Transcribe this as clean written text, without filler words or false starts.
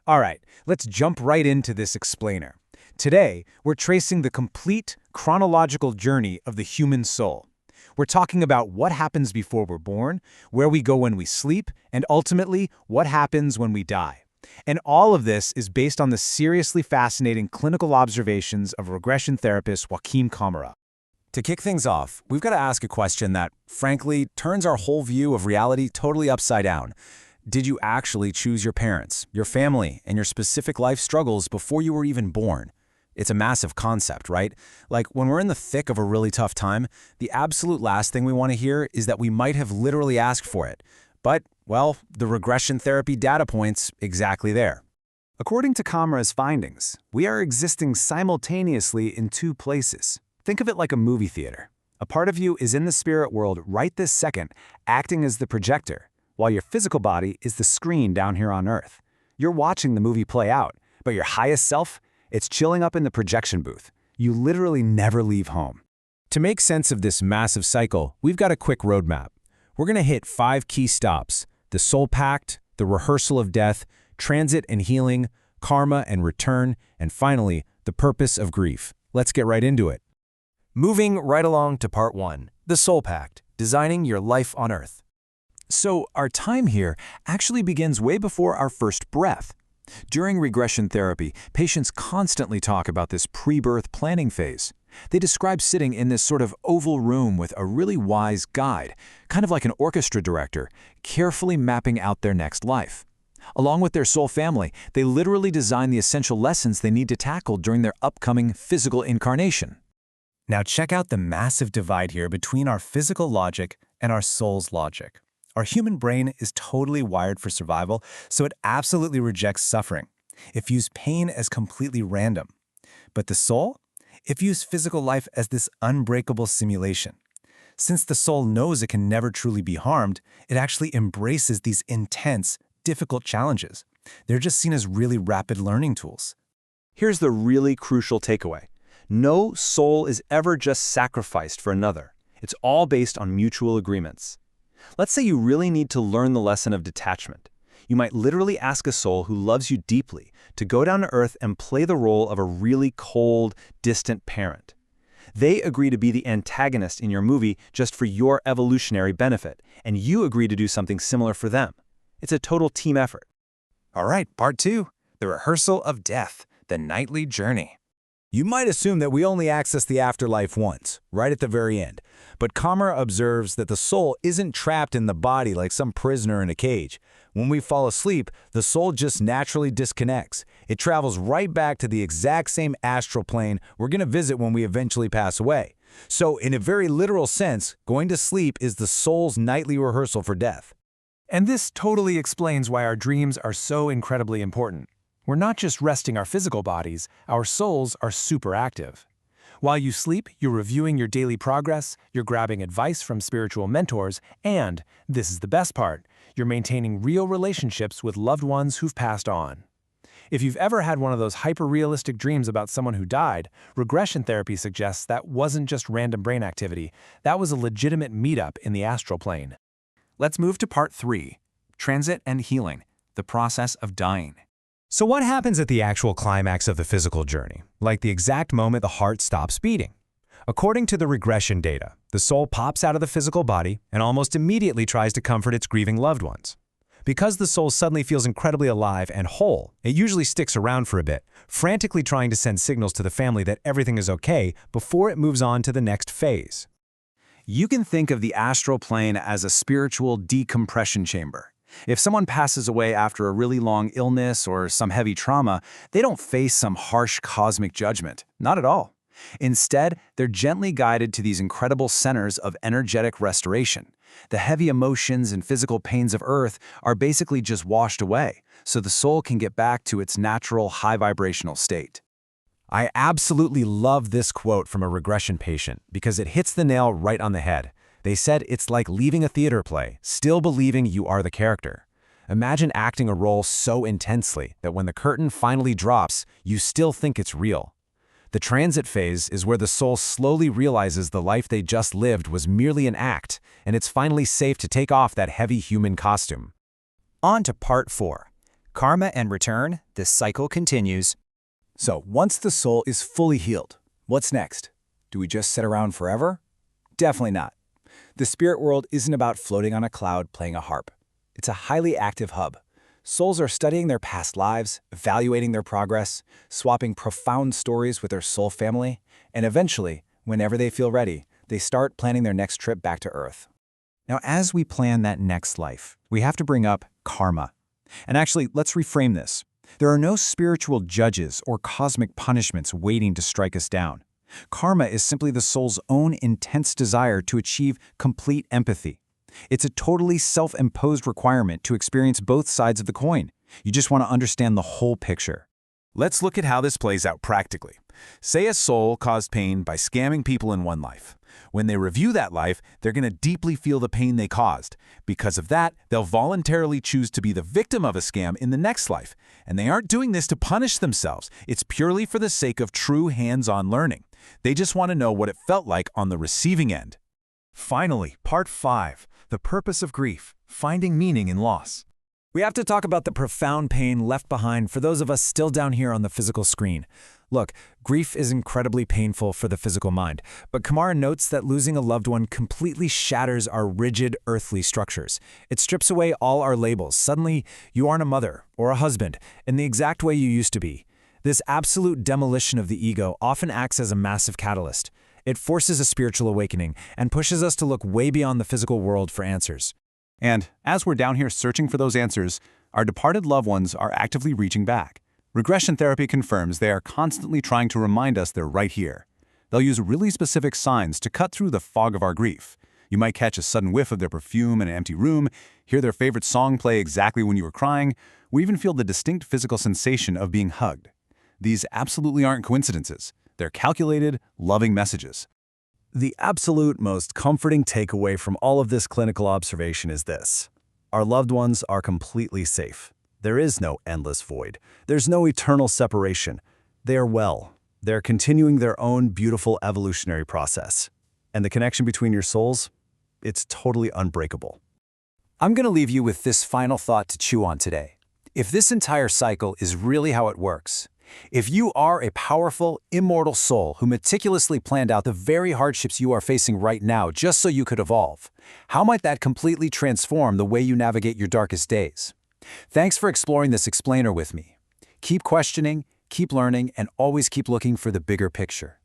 All right, let's jump right into this explainer. Today, we're tracing the complete chronological journey of the human soul. We're talking about what happens before we're born, where we go when we sleep, and ultimately, what happens when we die. And all of this is based on the seriously fascinating clinical observations of regression therapist Joaquim Camara. To kick things off, we've got to ask a question that, frankly, turns our whole view of reality totally upside down. Did you actually choose your parents, your family, and your specific life struggles before you were even born? It's a massive concept, right? Like, when we're in the thick of a really tough time, the absolute last thing we want to hear is that we might have literally asked for it. But, well, the regression therapy data point's exactly there. According to Camara's findings, we are existing simultaneously in two places. Think of it like a movie theater. A part of you is in the spirit world right this second, acting as the projector, while your physical body is the screen down here on Earth. You're watching the movie play out, but your highest self, it's chilling up in the projection booth. You literally never leave home. To make sense of this massive cycle, we've got a quick roadmap. We're going to hit 5 key stops: the soul pact, the rehearsal of death, transit and healing, karma and return, and finally, the purpose of grief. Let's get right into it. Moving right along to part 1, the soul pact, designing your life on Earth. So our time here actually begins way before our first breath. During regression therapy, patients constantly talk about this pre-birth planning phase. They describe sitting in this sort of oval room with a really wise guide, kind of like an orchestra director, carefully mapping out their next life. Along with their soul family, they literally design the essential lessons they need to tackle during their upcoming physical incarnation. Now check out the massive divide here between our physical logic and our soul's logic. Our human brain is totally wired for survival, so it absolutely rejects suffering. It views pain as completely random. But the soul? It views physical life as this unbreakable simulation. Since the soul knows it can never truly be harmed, it actually embraces these intense, difficult challenges. They're just seen as really rapid learning tools. Here's the really crucial takeaway. No soul is ever just sacrificed for another. It's all based on mutual agreements. Let's say you really need to learn the lesson of detachment. You might literally ask a soul who loves you deeply to go down to Earth and play the role of a really cold, distant parent. They agree to be the antagonist in your movie just for your evolutionary benefit, and you agree to do something similar for them. It's a total team effort. All right, part 2, the rehearsal of death, the nightly journey. You might assume that we only access the afterlife once, right at the very end. But Camara observes that the soul isn't trapped in the body like some prisoner in a cage. When we fall asleep, the soul just naturally disconnects. It travels right back to the exact same astral plane we're going to visit when we eventually pass away. So, in a very literal sense, going to sleep is the soul's nightly rehearsal for death. And this totally explains why our dreams are so incredibly important. We're not just resting our physical bodies, our souls are super active. While you sleep, you're reviewing your daily progress, you're grabbing advice from spiritual mentors, and, this is the best part, you're maintaining real relationships with loved ones who've passed on. If you've ever had one of those hyper-realistic dreams about someone who died, regression therapy suggests that wasn't just random brain activity, that was a legitimate meetup in the astral plane. Let's move to part 3, transit and healing, the process of dying. So what happens at the actual climax of the physical journey, like the exact moment the heart stops beating? According to the regression data, the soul pops out of the physical body and almost immediately tries to comfort its grieving loved ones. Because the soul suddenly feels incredibly alive and whole, it usually sticks around for a bit, frantically trying to send signals to the family that everything is okay before it moves on to the next phase. You can think of the astral plane as a spiritual decompression chamber. If someone passes away after a really long illness or some heavy trauma, they don't face some harsh cosmic judgment. Not at all. Instead, they're gently guided to these incredible centers of energetic restoration. The heavy emotions and physical pains of Earth are basically just washed away, so the soul can get back to its natural high vibrational state. I absolutely love this quote from a regression patient because it hits the nail right on the head. They said it's like leaving a theater play, still believing you are the character. Imagine acting a role so intensely that when the curtain finally drops, you still think it's real. The transit phase is where the soul slowly realizes the life they just lived was merely an act, and it's finally safe to take off that heavy human costume. On to part 4, Karma and return, this cycle continues. So, once the soul is fully healed, what's next? Do we just sit around forever? Definitely not. The spirit world isn't about floating on a cloud playing a harp. It's a highly active hub. Souls are studying their past lives, evaluating their progress, swapping profound stories with their soul family, and eventually, whenever they feel ready, they start planning their next trip back to Earth. Now, as we plan that next life, we have to bring up karma. And actually, let's reframe this. There are no spiritual judges or cosmic punishments waiting to strike us down. Karma is simply the soul's own intense desire to achieve complete empathy. It's a totally self-imposed requirement to experience both sides of the coin. You just want to understand the whole picture. Let's look at how this plays out practically. Say a soul caused pain by scamming people in one life. When they review that life, they're going to deeply feel the pain they caused. Because of that, they'll voluntarily choose to be the victim of a scam in the next life. And they aren't doing this to punish themselves. It's purely for the sake of true hands-on learning. They just want to know what it felt like on the receiving end. Finally, Part 5, the purpose of grief, finding meaning in loss. We have to talk about the profound pain left behind for those of us still down here on the physical screen. Look, grief is incredibly painful for the physical mind, but Kumara notes that losing a loved one completely shatters our rigid earthly structures. It strips away all our labels. Suddenly, you aren't a mother or a husband in the exact way you used to be. This absolute demolition of the ego often acts as a massive catalyst. It forces a spiritual awakening and pushes us to look way beyond the physical world for answers. And as we're down here searching for those answers, our departed loved ones are actively reaching back. Regression therapy confirms they are constantly trying to remind us they're right here. They'll use really specific signs to cut through the fog of our grief. You might catch a sudden whiff of their perfume in an empty room, hear their favorite song play exactly when you were crying, or even feel the distinct physical sensation of being hugged. These absolutely aren't coincidences. They're calculated, loving messages. The absolute most comforting takeaway from all of this clinical observation is this. Our loved ones are completely safe. There is no endless void. There's no eternal separation. They are well. They're continuing their own beautiful evolutionary process. And the connection between your souls, it's totally unbreakable. I'm going to leave you with this final thought to chew on today. If this entire cycle is really how it works, if you are a powerful, immortal soul who meticulously planned out the very hardships you are facing right now just so you could evolve, how might that completely transform the way you navigate your darkest days? Thanks for exploring this explainer with me. Keep questioning, keep learning, and always keep looking for the bigger picture.